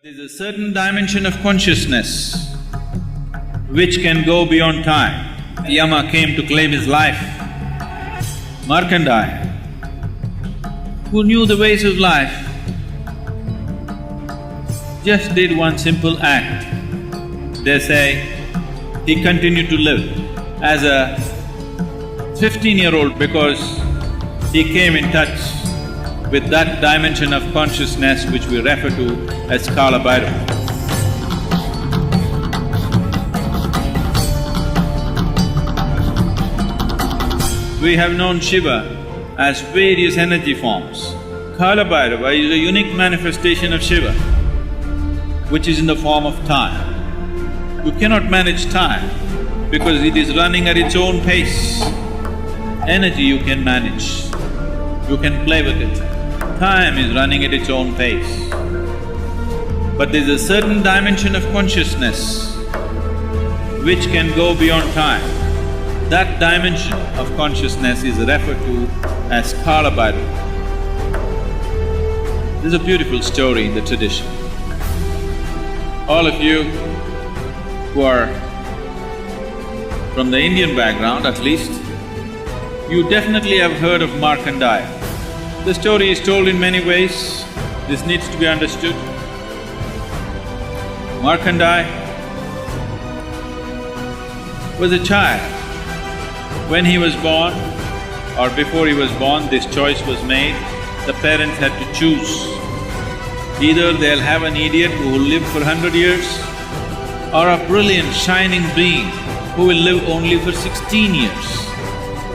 There's a certain dimension of consciousness which can go beyond time. Yama came to claim his life. Markandeya, who knew the ways of life, just did one simple act. They say he continued to live as a 15-year-old because he came in touch with that dimension of consciousness which we refer to as Kala Bhairava. We have known Shiva as various energy forms. Kala Bhairava is a unique manifestation of Shiva, which is in the form of time. You cannot manage time because it is running at its own pace. Energy you can manage, you can play with it. Time is running at its own pace. But there's a certain dimension of consciousness which can go beyond time. That dimension of consciousness is referred to as Kala Bhairava. There's a beautiful story in the tradition. All of you who are from the Indian background at least, you definitely have heard of Markandeya. The story is told in many ways, this needs to be understood. Markandeya was a child. When he was born or before he was born, this choice was made. The parents had to choose. Either they'll have an idiot who will live for 100 years or a brilliant, shining being who will live only for 16 years.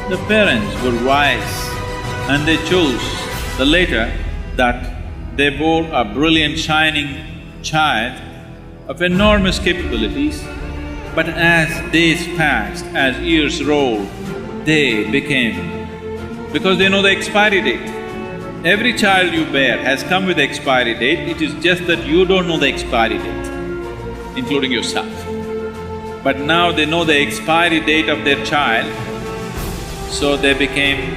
The parents were wise and they chose the later, that they bore a brilliant, shining child of enormous capabilities. But as days passed, as years rolled, they became… because they know the expiry date. Every child you bear has come with the expiry date, it is just that you don't know the expiry date, including yourself. But now they know the expiry date of their child, so they became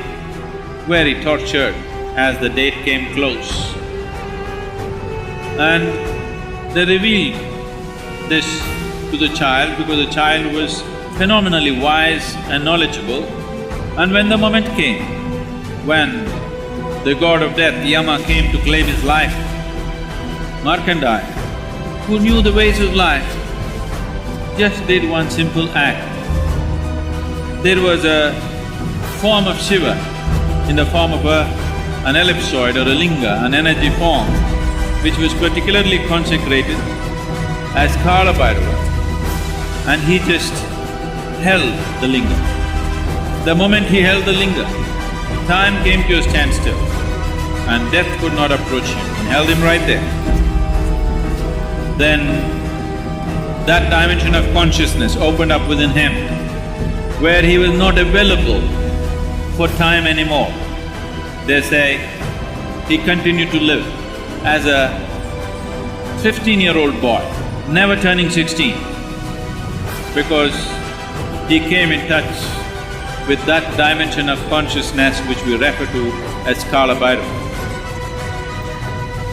very tortured as the date came close. And they revealed this to the child because the child was phenomenally wise and knowledgeable. And when the moment came, when the god of death, Yama, came to claim his life, Markandeya, who knew the ways of life, just did one simple act. There was a form of Shiva in the form of an ellipsoid or a linga, an energy form, which was particularly consecrated as Kala Bhairava, and he just held the linga. The moment he held the linga, time came to a standstill and death could not approach him, and held him right there. Then that dimension of consciousness opened up within him where he was not available for time anymore. They say he continued to live as a 15-year-old boy, never turning 16, because he came in touch with that dimension of consciousness which we refer to as Kala Bhairava.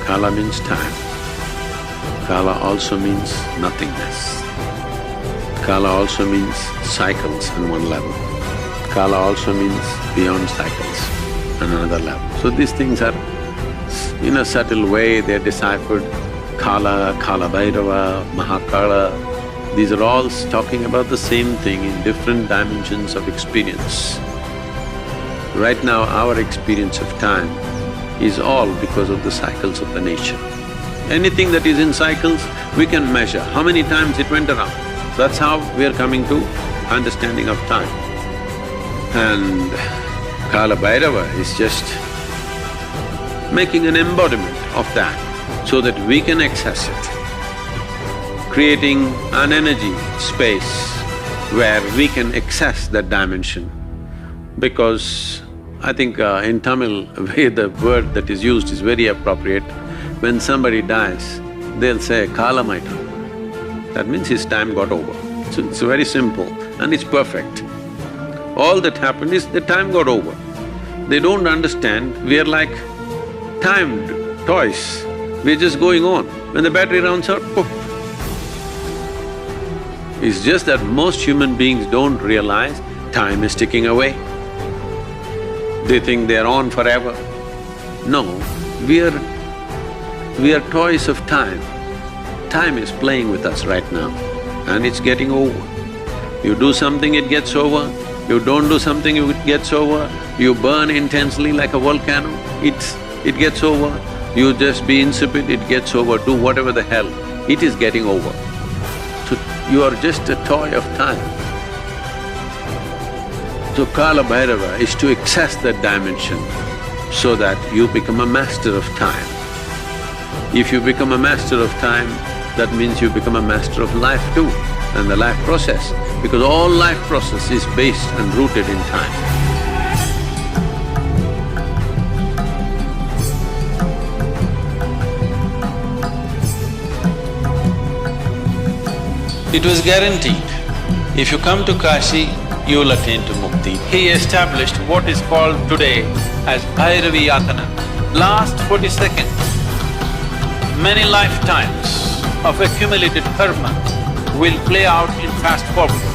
Kala means time. Kala also means nothingness. Kala also means cycles on one level. Kala also means beyond cycles on another level. So these things are… in a subtle way they're deciphered. Kala, Kala Bhairava, Mahakala, these are all talking about the same thing in different dimensions of experience. Right now our experience of time is all because of the cycles of the nature. Anything that is in cycles, we can measure how many times it went around. That's how we are coming to understanding of time. And Kala Bhairava is just making an embodiment of that so that we can access it, creating an energy space where we can access that dimension. Because I think in Tamil, the word that is used is very appropriate. When somebody dies, they'll say, Kala Maita. That means his time got over. So it's very simple and it's perfect. All that happened is the time got over. They don't understand, we are like timed toys. We're just going on. When the battery runs out, poof. It's just that most human beings don't realize time is ticking away. They think they're on forever. No, we are toys of time. Time is playing with us right now and it's getting over. You do something, it gets over. You don't do something, it gets over. You burn intensely like a volcano, it gets over. You just be insipid, it gets over. Do whatever the hell, it is getting over. So you are just a toy of time. So Kala Bhairava is to access that dimension so that you become a master of time. If you become a master of time, that means you become a master of life too, and the life process, because all life process is based and rooted in time. It was guaranteed, if you come to Kashi, you will attain to mukti. He established what is called today as Bhairavi Yatana. Last 40 seconds, many lifetimes of accumulated karma will play out in fast forward.